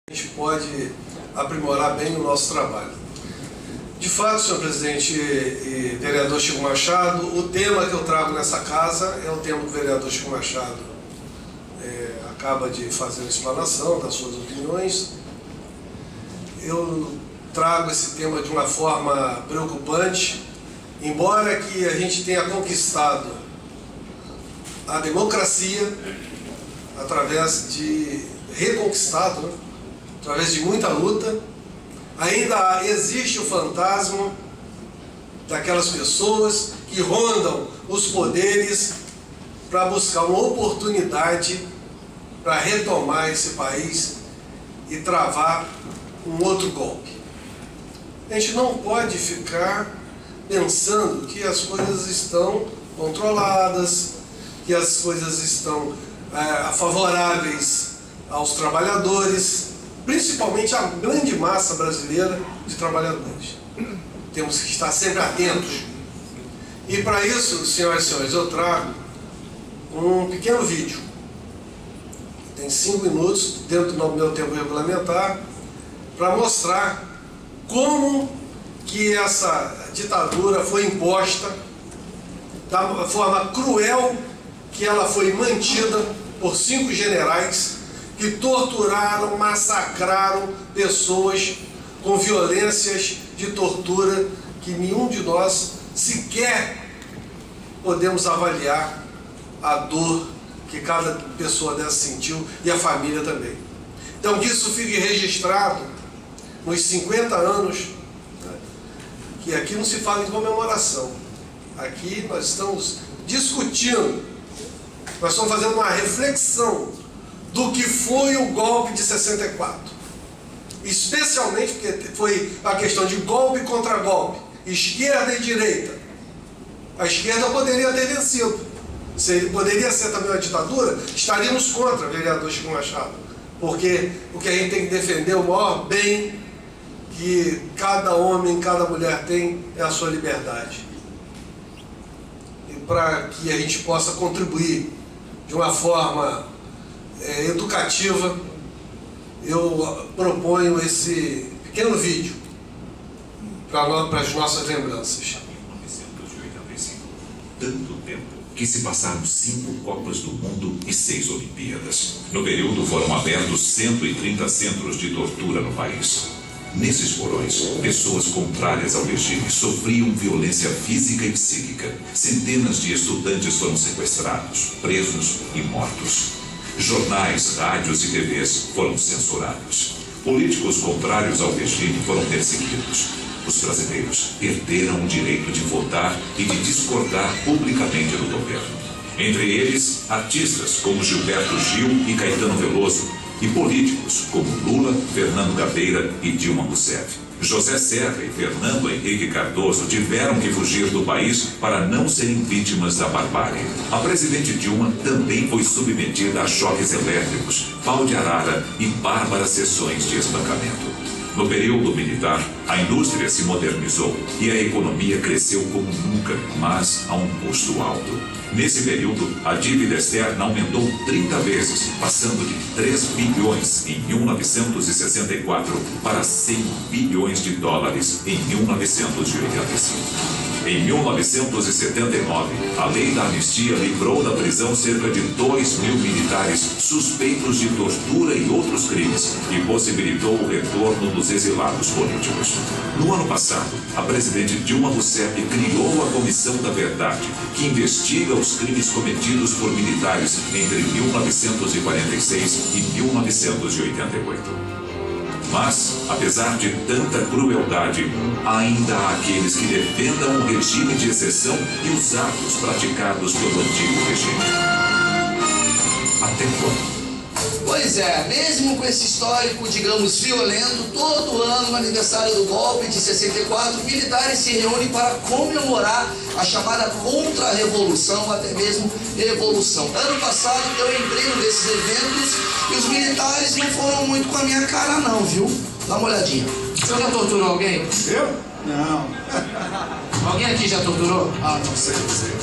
A gente pode aprimorar bem o nosso trabalho. De fato, senhor presidente e vereador Chico Machado, o tema que eu trago nessa casa é o tema que o vereador Chico Machado acaba de fazer a explanação das suas opiniões. Eu trago esse tema de uma forma preocupante, embora que a gente tenha conquistado a democracia através de reconquistado, né? Através de muita luta, ainda existe o fantasma daquelas pessoas que rondam os poderes para buscar uma oportunidade para retomar esse país e travar um outro golpe. A gente não pode ficar pensando que as coisas estão controladas, que as coisas estão favoráveis aos trabalhadores, principalmente a grande massa brasileira de trabalhadores. Temos que estar sempre atentos. E para isso, senhoras e senhores, eu trago um pequeno vídeo. Tem 5 minutos, dentro do meu tempo regulamentar, para mostrar como que essa ditadura foi imposta, da forma cruel que ela foi mantida por 5 generais que torturaram, massacraram pessoas com violências de tortura que nenhum de nós sequer podemos avaliar a dor que cada pessoa dessa sentiu e a família também. Então que isso fique registrado nos 50 anos, né, que aqui não se fala em comemoração, aqui nós estamos discutindo, nós estamos fazendo uma reflexão do que foi o golpe de 64. Especialmente porque foi a questão de golpe contra golpe, esquerda e direita. A esquerda poderia ter vencido. Se ele poderia ser também uma ditadura, estaríamos contra o vereador Chico Machado. Porque o que a gente tem que defender, o maior bem que cada homem, cada mulher tem, é a sua liberdade. E para que a gente possa contribuir de uma forma educativa, eu proponho esse pequeno vídeo para as nossas lembranças. 1985. Tanto tempo que se passaram 5 Copas do Mundo e 6 Olimpíadas. No período foram abertos 130 centros de tortura no país. Nesses porões, pessoas contrárias ao regime sofriam violência física e psíquica. Centenas de estudantes foram sequestrados, presos e mortos. Jornais, rádios e TVs foram censurados. Políticos contrários ao regime foram perseguidos. Os brasileiros perderam o direito de votar e de discordar publicamente do governo. Entre eles, artistas como Gilberto Gil e Caetano Veloso, e políticos como Lula, Fernando Gabeira e Dilma Rousseff. José Serra e Fernando Henrique Cardoso tiveram que fugir do país para não serem vítimas da barbárie. A presidente Dilma também foi submetida a choques elétricos, pau de arara e bárbaras sessões de espancamento. No período militar, a indústria se modernizou e a economia cresceu como nunca, mas a um custo alto. Nesse período, a dívida externa aumentou 30 vezes, passando de 3 bilhões em 1964 para 100 bilhões de dólares em 1985. Em 1979, a lei da anistia livrou da prisão cerca de 2.000 militares suspeitos de tortura e outros crimes e possibilitou o retorno dos exilados políticos. No ano passado, a presidente Dilma Rousseff criou a Comissão da Verdade, que investiga os crimes cometidos por militares entre 1946 e 1988. Mas, apesar de tanta crueldade, ainda há aqueles que defendam o regime de exceção e os atos praticados pelo antigo regime. Até quando? Pois é, mesmo com esse histórico, digamos, violento, todo ano, no aniversário do golpe de 64, militares se reúnem para comemorar a chamada contra-revolução, até mesmo revolução. Ano passado eu entrei num desses eventos e os militares não foram muito com a minha cara não, viu? Dá uma olhadinha. O senhor já torturou alguém? Eu? Não. Alguém aqui já torturou? Ah, não sei. Você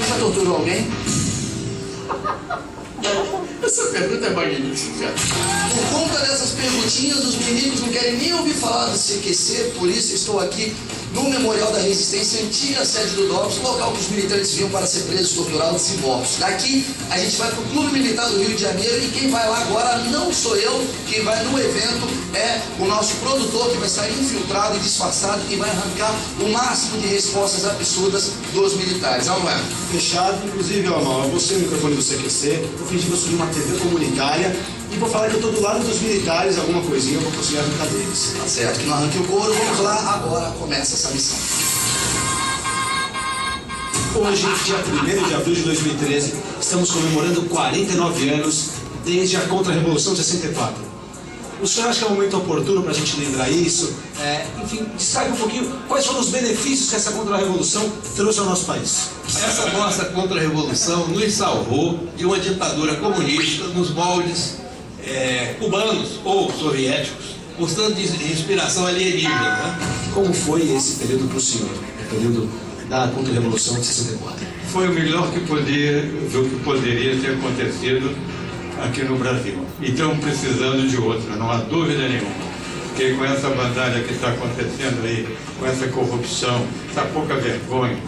já torturou alguém? Essa pergunta é magnífica. Por conta dessas perguntinhas, os meninos não querem nem ouvir falar do CQC, por isso estou aqui no Memorial da Resistência, antiga sede do DOPS, local que os militantes vinham para ser presos, torturados e mortos. Daqui, a gente vai para o Clube Militar do Rio de Janeiro e quem vai lá agora não sou eu, quem vai no evento é o nosso produtor, que vai estar infiltrado e disfarçado e vai arrancar o máximo de respostas absurdas dos militares. Não é? Fechado, inclusive, ó, eu vou ser o microfone do CQC, vou fingir que eu sou de uma TV comunitária e vou falar que eu estou do lado dos militares, alguma coisinha eu vou conseguir arrancar deles. Tá certo, que não arranque o couro, vamos lá, agora começa essa missão. Hoje, dia 1º de abril de 2013, estamos comemorando 49 anos desde a Contra-Revolução de 64. O senhor acha que é um momento oportuno para a gente lembrar isso? Enfim, destaque um pouquinho quais foram os benefícios que essa Contra-Revolução trouxe ao nosso país. Essa nossa Contra-Revolução nos salvou de uma ditadura comunista nos moldes cubanos ou soviéticos, portanto de inspiração alienígena. Né? Como foi esse período para o senhor, o período da Contra-Revolução de 64? Foi o melhor do que poderia ter acontecido aqui no Brasil. E estamos precisando de outra, não há dúvida nenhuma. Porque com essa bandalha que está acontecendo aí, com essa corrupção, essa pouca vergonha,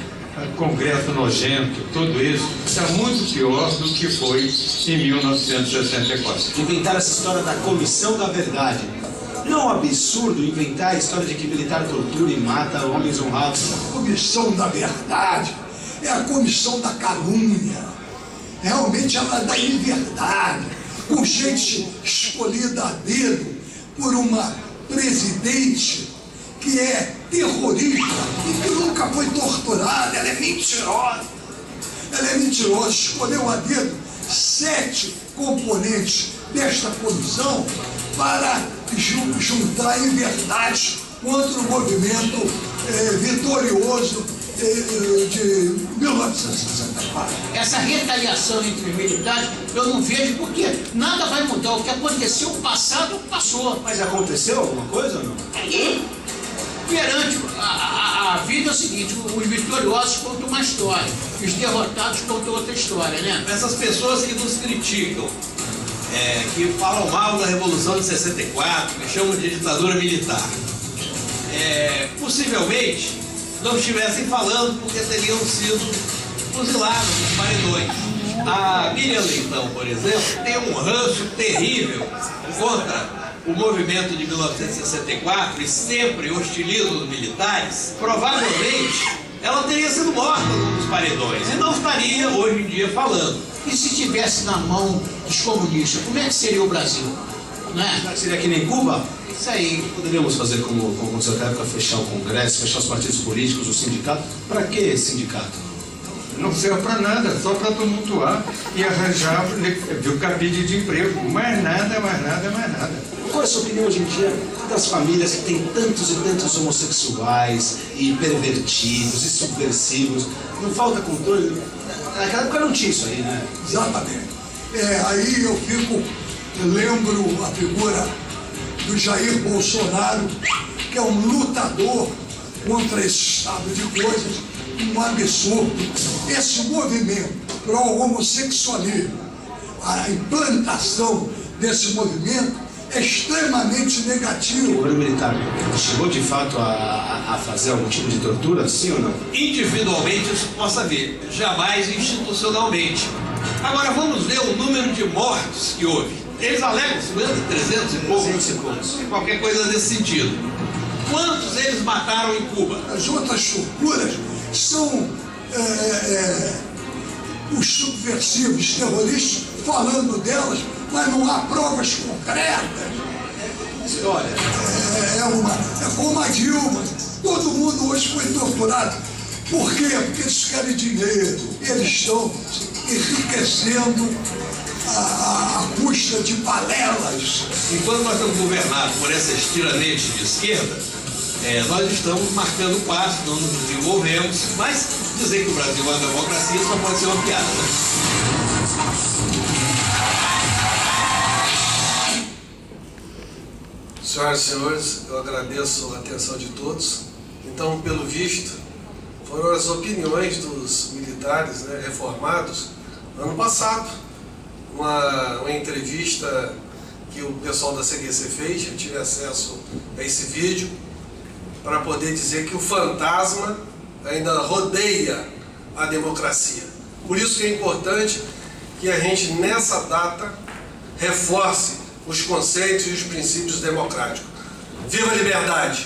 Congresso nojento, tudo isso está muito pior do que foi em 1964. Inventar essa história da Comissão da Verdade. Não é um absurdo inventar a história de que militar tortura e mata homens honrados? A Comissão da Verdade é a comissão da calúnia. Realmente ela dá inverdade, com gente escolhida a dedo por uma presidente que é terrorista e que nunca foi torturada. Ela é mentirosa. Ela é mentirosa. Escolheu a dedo 7 componentes desta comissão para juntar inverdades contra o movimento vitorioso de 1964. Essa retaliação entre os militares eu não vejo, porque nada vai mudar. O que aconteceu no passado passou. Mas aconteceu alguma coisa ou não? E perante a vida é o seguinte: os vitoriosos contam uma história, os derrotados contam outra história, né? Essas pessoas que nos criticam, que falam mal da Revolução de 64, que chamam de ditadura militar, possivelmente não estivessem falando porque teriam sido fuzilados nos paredões. A Miriam Leitão, por exemplo, tem um ranço terrível contra o movimento de 1964 e sempre hostiliza os militares. Provavelmente ela teria sido morta nos paredões e não estaria hoje em dia falando. E se tivesse na mão dos comunistas, como é que seria o Brasil? Né? Seria que nem Cuba? Isso aí. Poderíamos fazer como aconteceu na época, fechar o Congresso, fechar os partidos políticos, o sindicato. Para que sindicato? Não serve para nada, só para tumultuar e arranjar o cabide de emprego. Mais nada, mais nada, mais nada. Qual é a sua opinião hoje em dia das famílias que têm tantos e tantos homossexuais e pervertidos e subversivos? Não falta controle? Naquela época não tinha isso aí, né? Exatamente. Aí eu lembro a figura do Jair Bolsonaro, que é um lutador contra esse estado de coisas, um absurdo. Esse movimento pró-homossexualismo, a implantação desse movimento é extremamente negativo. O governo militar chegou de fato a fazer algum tipo de tortura, sim ou não? Individualmente isso possa haver, jamais institucionalmente. Agora vamos ver o número de mortos que houve. Eles alegam 300 e poucos. 300 e poucos. Qualquer coisa nesse sentido. Quantos eles mataram em Cuba? As outras torturas são os subversivos terroristas falando delas, mas não há provas concretas. Olha, É como a Dilma. Todo mundo hoje foi torturado. Por quê? Porque eles querem dinheiro. Eles estão enriquecendo à custa de balelas. Enquanto nós estamos governados por essas tiranetes de esquerda, nós estamos marcando passo, não nos desenvolvemos, mas dizer que o Brasil é uma democracia só pode ser uma piada, né? Senhoras e senhores, eu agradeço a atenção de todos. Então, pelo visto, foram as opiniões dos militares, né, reformados ano passado. uma entrevista que o pessoal da CQC fez, eu tive acesso a esse vídeo, para poder dizer que o fantasma ainda rodeia a democracia. Por isso que é importante que a gente, nessa data, reforce os conceitos e os princípios democráticos. Viva a liberdade!